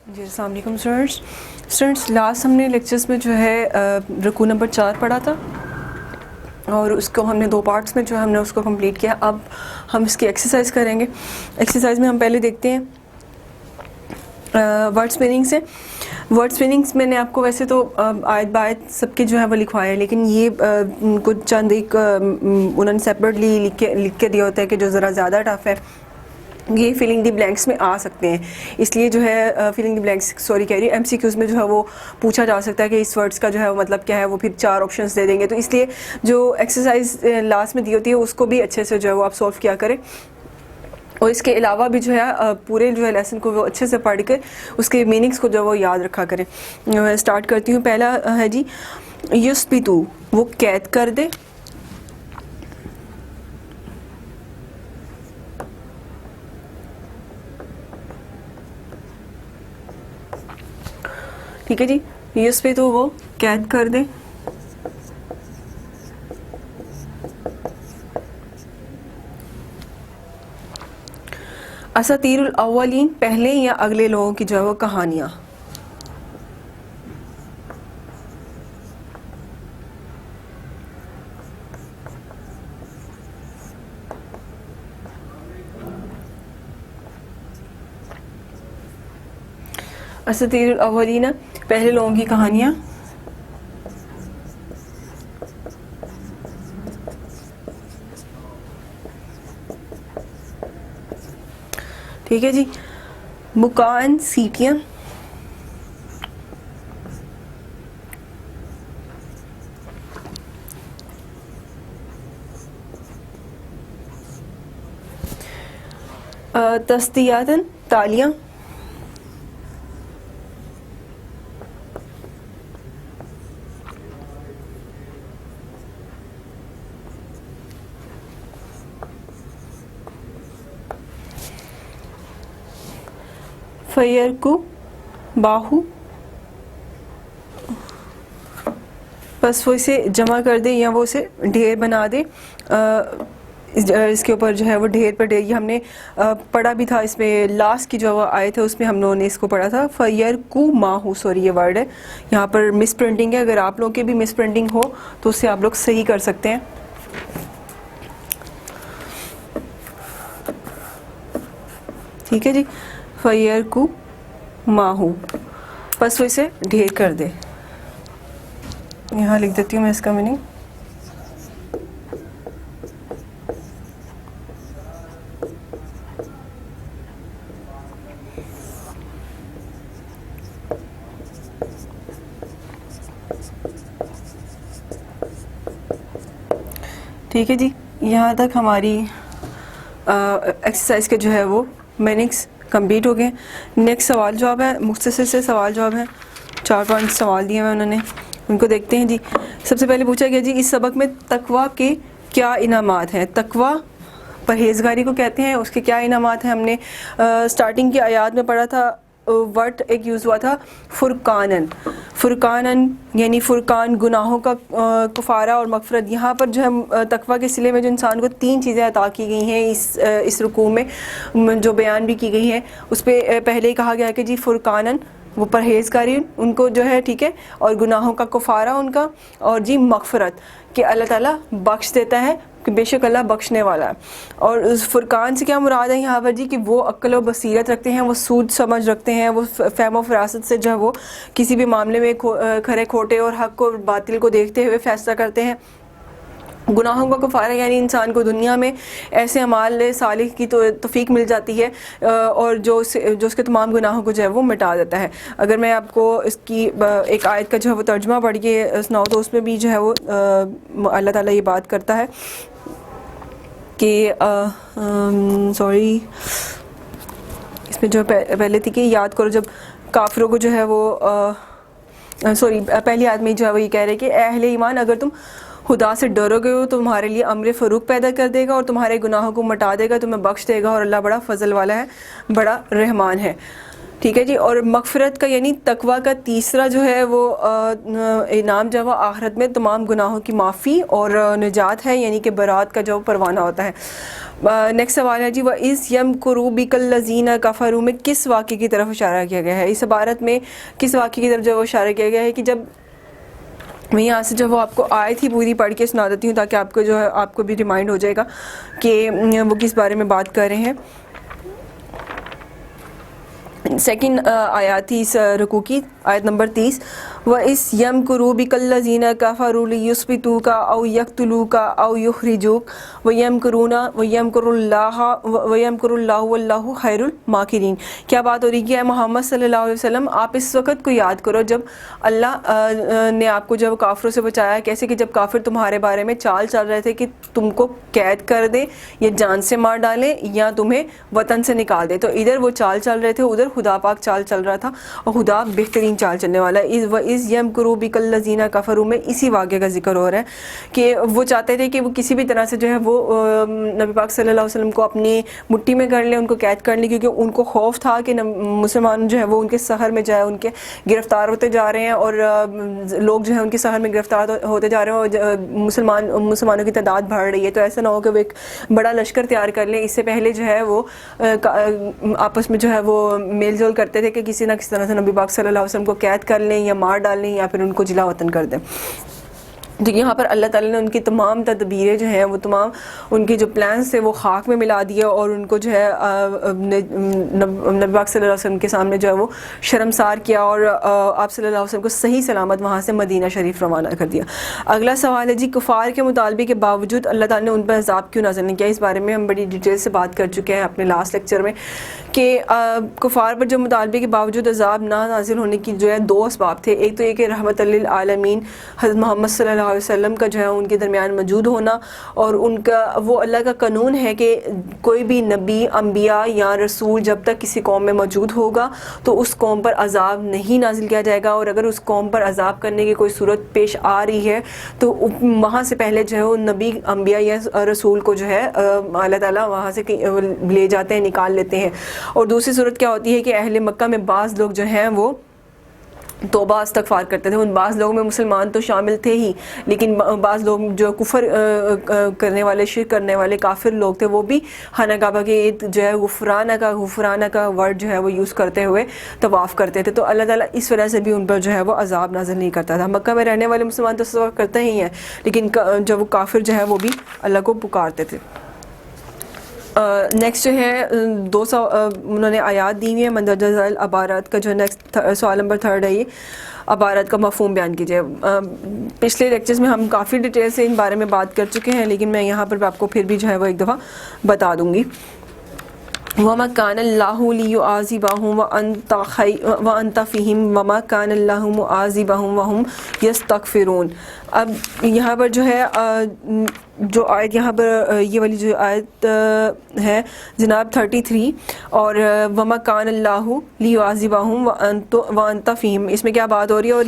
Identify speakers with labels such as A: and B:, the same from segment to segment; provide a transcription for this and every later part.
A: جی السلام علیکم students, last ہم نے لیکچرز میں جو ہے رکوع نمبر 4 پڑھا تھا اور اس کو ہم نے 2 پارٹس میں جو ہے ہم نے اس کو کمپلیٹ کیا. اب ہم اس کی ایکسرسائز کریں گے. ایکسرسائز میں ہم پہلے دیکھتے ہیں ورڈ اسپیننگ سے. ورڈ اسپیننگس میں نے آپ کو ویسے تو آیت بآیت سب کے جو ہے وہ لکھوایا ہے، لیکن یہ کچھ چند ایک انہوں نے سیپریٹلی لکھ کے دیا ہوتا ہے کہ جو ذرا زیادہ ٹف ہے یہ فلنگ دی بلینکس میں آ سکتے ہیں. اس لیے جو ہے فلنگ دی بلینکس کہہ رہی ایم سی کیوز میں جو ہے وہ پوچھا جا سکتا ہے کہ اس ورڈس کا جو ہے وہ مطلب کیا ہے، وہ پھر 4 آپشنس دے دیں گے. تو اس لیے جو ایکسرسائز لاسٹ میں دی ہوتی ہے اس کو بھی اچھے سے جو ہے وہ آپ سولو کیا کریں، اور اس کے علاوہ بھی جو ہے پورے جو ہے لیسن کو وہ اچھے سے پڑھ کر اس کے میننگس کو جو ہے وہ یاد رکھا کریں. اسٹارٹ کرتی ہوں. پہلا ہے جی یثبتو، وہ قید کر دے. ٹھیک ہے جی، یثبتو وہ قید کر دے. اساطیر الاولین، پہلے یا اگلے لوگوں کی جو ہے وہ کہانیاں. اساطیر الاولین، پہلے لوگوں کی کہانیاں. ٹھیک ہے جی. بکان، سیٹیاں. تصدیاتن، تالیاں. فیرکو، باہو. بس وہ اسے جمع کر دے یا وہ اسے ڈھیر بنا دے. اس کے اوپر جو ہے وہ ڈھیر پر ڈھیر، یہ ہم نے پڑھا بھی تھا. اس میں لاسٹ کی جو آئے تھے اس میں ہم لوگوں نے اس کو پڑھا تھا. فیرکو ماہو، سوری یہ ورڈ ہے یہاں پر مس پرنٹنگ ہے. اگر آپ لوگوں کے بھی مس پرنٹنگ ہو تو اس سے آپ لوگ صحیح کر سکتے ہیں. ٹھیک ہے جی. فیرکو ماہو، بس وہ اسے ڈھیر کر دے. یہاں لکھ دیتی ہوں میں اس کا میننگ. ٹھیک ہے جی، یہاں تک ہماری ایکسرسائز کے جو ہے وہ میننگس کمپلیٹ ہو گئے. نیکسٹ سوال جواب ہے، مختصر سے سوال جواب ہیں. 4 سوال دیے ہوئے انہوں نے، ان کو دیکھتے ہیں جی. سب سے پہلے پوچھا گیا جی اس سبق میں تقویٰ کے کیا انعامات ہیں. تقویٰ پرہیزگاری کو کہتے ہیں، اس کے کیا انعامات ہیں. ہم نے سٹارٹنگ کی آیات میں پڑھا تھا ورڈ ایک یوز ہوا تھا فرقانن. فرقانن یعنی فرقان، گناہوں کا کفارہ اور مغفرت. یہاں پر جو ہے تقویٰ کے صلے میں جو انسان کو 3 چیزیں عطا کی گئی ہیں اس رکوع میں جو بیان بھی کی گئی ہیں. اس پہ پہلے ہی کہا گیا کہ جی فرقانن، وہ پرہیزگاری ان کو جو ہے، ٹھیک ہے، اور گناہوں کا کفارہ ان کا، اور جی مغفرت کہ اللہ تعالیٰ بخش دیتا ہے، کہ بے شک اللہ بخشنے والا ہے. اور اس فرقان سے کیا مراد ہے یہاں پر جی کہ وہ عقل و بصیرت رکھتے ہیں، وہ سوچ سمجھ رکھتے ہیں، وہ فہم و فراست سے جو ہے وہ کسی بھی معاملے میں کھرے کھوٹے اور حق اور باطل کو دیکھتے ہوئے فیصلہ کرتے ہیں. گناہوں کا کفارہ یعنی انسان کو دنیا میں ایسے اعمال صالح کی توفیق مل جاتی ہے اور جو اس کے تمام گناہوں کو جو ہے وہ مٹا دیتا ہے. اگر میں آپ کو اس کی ایک آیت کا جو ہے وہ ترجمہ پڑھ کے سناؤں تو اس میں بھی جو ہے وہ اللہ تعالیٰ یہ بات کرتا ہے کہ سوری اس میں جو پہلے تھی کہ یاد کرو جب کافروں کو جو ہے وہ سوری پہلی آدمی جو ہے وہ یہ کہہ رہے کہ اے اہل ایمان، اگر تم خدا سے ڈرو گے ہو تو تمہارے لیے امر فروغ پیدا کر دے گا اور تمہارے گناہوں کو مٹا دے گا، تمہیں بخش دے گا، اور اللہ بڑا فضل والا ہے، بڑا رحمان ہے. ٹھیک ہے جی. اور مغفرت کا یعنی تقویٰ کا تیسرا جو ہے وہ انعام جو ہے وہ آخرت میں تمام گناہوں کی معافی اور نجات ہے، یعنی کہ برات کا جو پروانہ ہوتا ہے. نیکسٹ سوال ہے جی وَإِذْ يَمْكُرُ بِكَ الَّذِينَ كَفَرُوا میں کس واقعے کی طرف اشارہ کیا گیا ہے؟ اس عبارت میں کس واقعے کی طرف جو ہے وہ اشارہ کیا گیا ہے کہ جب میں یہاں سے جو وہ آپ کو آیت ہی پوری پڑھ کے سنا دیتی ہوں تاکہ آپ کو جو ہے آپ کو بھی ریمائنڈ ہو جائے گا کہ وہ کس بارے میں بات کر رہے ہیں. سیکنڈ آیات تھی اس رکوع کی، آیت نمبر 30. وَإِذْ يَمْكُرُ بِكَ الَّذِينَ كَفَرُوا لِيُثْبِتُوكَ أَوْ يَقْتُلُوكَ أَوْ يُخْرِجُوكَ وَيَمْكُرُ اللَّهُ وَاللَّهُ خَيْرُ الْمَاكِرِينَ. کیا بات ہو رہی ہے محمد صلی اللہ علیہ وسلم، آپ اس وقت کو یاد کرو جب اللہ نے آپ کو جب کافروں سے بچایا، کیسے کہ جب کافر تمہارے بارے میں چال چل رہے تھے کہ تم کو قید کر دیں یا جان سے مار ڈالیں یا تمہیں وطن سے نکال دیں. تو ادھر وہ چال چل رہے تھے، ادھر خدا پاک چال چل رہا تھا اور خدا بہترین چال چلنے والا ہے. وَإِذْ يَمْكُرُ بِكَ الَّذِينَ كَفَرُوا میں اسی واقعے کا ذکر ہو رہا ہے کہ وہ چاہتے تھے کہ وہ کسی بھی طرح سے جو ہے وہ نبی پاک صلی اللہ علیہ وسلم کو اپنی مٹھی میں کر لیں، ان کو قید کر لیں، کیونکہ ان کو خوف تھا کہ مسلمان جو ہے وہ ان کے سحر میں جائے، ان کے گرفتار ہوتے جا رہے ہیں اور لوگ جو ہے ان کے سحر میں گرفتار ہوتے جا رہے ہیں اور مسلمانوں کی تعداد بڑھ رہی ہے. تو ایسا نہ ہو کہ وہ ایک بڑا لشکر تیار کر لیں. اس سے پہلے جو ہے وہ آپس میں جو ہے وہ میل جول کرتے تھے کہ کسی نہ کسی طرح سے نبی پاک صلی اللہ علیہ وسلم کو قید کر لیں یا مار ڈال لیں یا پھر ان کو جلا وطن کر دیں. تو یہاں پر اللہ تعالیٰ نے ان کی تمام تدبیریں جو ہیں وہ تمام ان کے جو پلانس تھے وہ خاک میں ملا دیے اور ان کو جو ہے نبی پاک صلی اللہ علیہ وسلم کے سامنے جو ہے وہ شرمسار کیا اور آپ صلی اللہ علیہ وسلم کو صحیح سلامت وہاں سے مدینہ شریف روانہ کر دیا. اگلا سوال ہے جی کفار کے مطالبے کے باوجود اللہ تعالیٰ نے ان پر عذاب کیوں نازل نہیں کیا؟ اس بارے میں ہم بڑی ڈیٹیل سے بات کر چکے ہیں اپنے لاسٹ لیکچر میں کہ کفار پر جو مطالبے کے باوجود عذاب نہ نازل ہونے کی جو ہے دو اسباب تھے. ایک تو یہ کہ رحمت للعالمین حضرت محمد صلی اللہ علیہ وسلم کا جو ہے ان کے درمیان موجود ہونا، اور ان کا وہ اللہ کا قانون ہے کہ کوئی بھی نبی انبیاء یا رسول جب تک کسی قوم میں موجود ہوگا تو اس قوم پر عذاب نہیں نازل کیا جائے گا، اور اگر اس قوم پر عذاب کرنے کی کوئی صورت پیش آ رہی ہے تو وہاں سے پہلے جو ہے وہ نبی انبیاء یا رسول کو جو ہے اللہ تعالیٰ وہاں سے لے جاتے ہیں، نکال لیتے ہیں. اور دوسری صورت کیا ہوتی ہے کہ اہل مکہ میں بعض لوگ جو ہیں وہ توبہ استغفار کرتے تھے. ان بعض لوگوں میں مسلمان تو شامل تھے ہی، لیکن بعض لوگ جو کفر کرنے والے، شرک کرنے والے کافر لوگ تھے، وہ بھی خانہ کعبہ کے جو ہے غفرانہ کا ورڈ جو ہے وہ یوز کرتے ہوئے طواف کرتے تھے. تو اللہ تعالیٰ اس وجہ سے بھی ان پر جو ہے وہ عذاب نازل نہیں کرتا تھا. مکہ میں رہنے والے مسلمان تو استغفار کرتے ہی ہیں، لیکن جب وہ کافر جو ہے وہ بھی اللہ کو پکارتے تھے. نیکسٹ جو ہے انہوں نے آیات دی ہوئی ہے مندرجہ ذیل عبارات کا جو نیکسٹ سوال نمبر 3 ہے، یہ عبارت کا مفہوم بیان کیجیے. پچھلے لیکچرز میں ہم کافی ڈیٹیل سے ان بارے میں بات کر چکے ہیں، لیکن میں یہاں پر آپ کو پھر بھی جو ہے وہ ایک دفعہ بتا دوں گی. وَمَا كَانَ اللَّهُ لِيُعَذِّبَهُمْ وَأَنْتَ فِيهِمْ وَمَا كَانَ اللَّهُ مُعَذِّبَهُمْ وَهُمْ يَسْتَغْفِرُونَ. اب یہاں پر جو ہے جو آیت یہاں پر یہ والی جو آیت ہے جناب 33 اور وَمَا كَانَ اللَّهُ لِيُعَذِّبَهُمْ وَأَنْتَ فِيهِمْ، اس میں کیا بات ہو رہی ہے؟ اور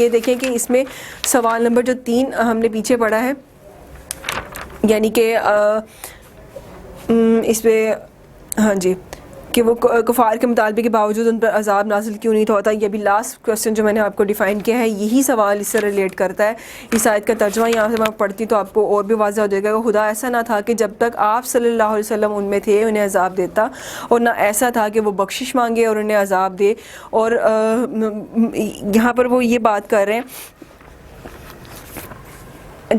A: یہ دیکھیں کہ اس میں سوال نمبر جو 3 ہم نے پیچھے پڑھا ہے، یعنی کہ اس پہ ہاں جی کہ وہ کفار کے مطالبے کے باوجود ان پر عذاب نازل کیوں نہیں ہوتا. یہ بھی لاسٹ کوسچن جو میں نے آپ کو ڈیفائن کیا ہے یہی سوال اس سے ریلیٹ کرتا ہے. اس آیت کا ترجمہ یہاں سے میں پڑھتی تو آپ کو اور بھی واضح ہو جائے گا کہ خدا ایسا نہ تھا کہ جب تک آپ صلی اللہ علیہ وسلم ان میں تھے انہیں عذاب دیتا، اور نہ ایسا تھا کہ وہ بخشش مانگے اور انہیں عذاب دے. اور یہاں پر وہ یہ بات کر رہے ہیں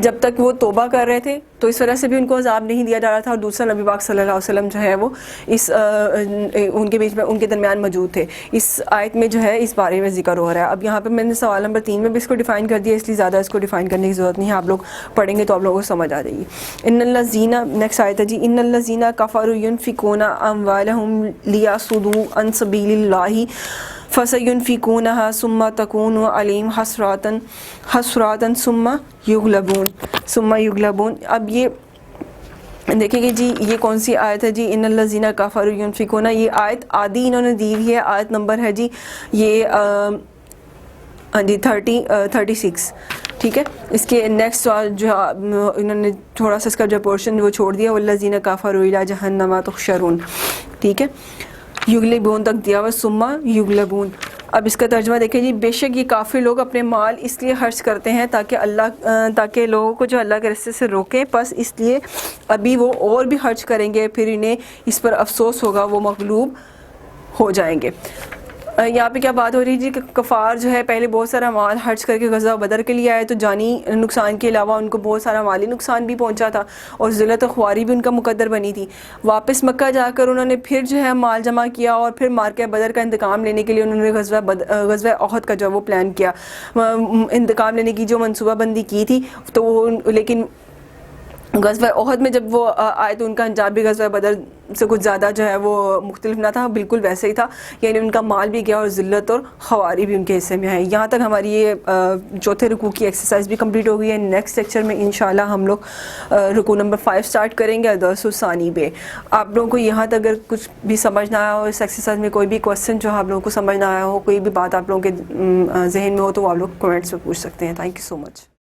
A: جب تک وہ توبہ کر رہے تھے تو اس وجہ سے بھی ان کو عذاب نہیں دیا جا رہا تھا، اور دوسرا نبی پاک صلی اللہ علیہ وسلم جو ہے وہ اس ان کے بیچ میں ان کے درمیان موجود تھے. اس آیت میں جو ہے اس بارے میں ذکر ہو رہا ہے. اب یہاں پہ میں نے سوال نمبر 3 میں بھی اس کو ڈیفائن کر دیا، اس لیے زیادہ اس کو ڈیفائن کرنے کی ضرورت نہیں ہے، آپ لوگ پڑھیں گے تو آپ لوگوں کو سمجھ آ جائے گی. ان الذین، نیکسٹ آیت ہے جی، ان الذین کفروا ينفقون اموالهم ليصدوا عن سبیل اللہ فَسَيُنْفِقُونَهَا ثُمَّ تَكُونُ عَلَيْهِمْ حَسْرَةً ثُمَّ يُغْلَبُونَ. اب یہ دیکھیں گے جی یہ کون سی آیت ہے جی، ان الذین کفروا ينفقون. یہ آیت آدھی انہوں نے دی ہوئی ہے، آیت نمبر ہے جی یہ ہاں جی 36، ٹھیک ہے. اس کے نیکسٹ جو انہوں نے تھوڑا سا اس کا جو پورشن وہ چھوڑ دیا، والذین کفروا الی جہنم تحشرون، ٹھیک ہے. یغلبون تک دیا ہوا، ثم یغلبون. اب اس کا ترجمہ دیکھیں جی، بے شک یہ کافر لوگ اپنے مال اس لیے خرچ کرتے ہیں تاکہ لوگوں کو جو اللہ کے راستے سے روکیں، پس اس لیے ابھی وہ اور بھی خرچ کریں گے، پھر انہیں اس پر افسوس ہوگا، وہ مغلوب ہو جائیں گے. یہاں پہ کیا بات ہو رہی ہے جی کہ کفار جو ہے پہلے بہت سارا مال خرچ کر کے غزوہ بدر کے لیے آئے، تو جانی نقصان کے علاوہ ان کو بہت سارا مالی نقصان بھی پہنچا تھا اور ذلت و خواری بھی ان کا مقدر بنی تھی. واپس مکہ جا کر انہوں نے پھر جو ہے مال جمع کیا اور پھر مارکہ بدر کا انتقام لینے کے لیے انہوں نے غزوہ احد کا جو وہ پلان کیا، انتقام لینے کی جو منصوبہ بندی کی تھی. تو وہ لیکن غزوہ احد میں جب وہ آئے تو ان کا انجام بھی غزوہ بدر سے کچھ زیادہ جو ہے وہ مختلف نہ تھا، بالکل ویسے ہی تھا، یعنی ان کا مال بھی گیا اور ذلت اور خواری بھی ان کے حصے میں ہے. یہاں تک ہماری یہ چوتھے رکوع کی ایکسرسائز بھی کمپلیٹ ہو گئی ہے. نیکسٹ لیکچر میں انشاءاللہ ہم لوگ رکوع نمبر 5 سٹارٹ کریں گے، درس الثانی پہ. آپ لوگوں کو یہاں تک اگر کچھ بھی سمجھ نہ آیا ہو اس ایکسرسائز میں، کوئی بھی کوسچن جو آپ لوگوں کو سمجھ نہ آیا ہو، کوئی بھی بات آپ لوگوں کے ذہن میں ہو، تو وہ آپ لوگ کمنٹس میں پوچھ سکتے ہیں. Thank you so much.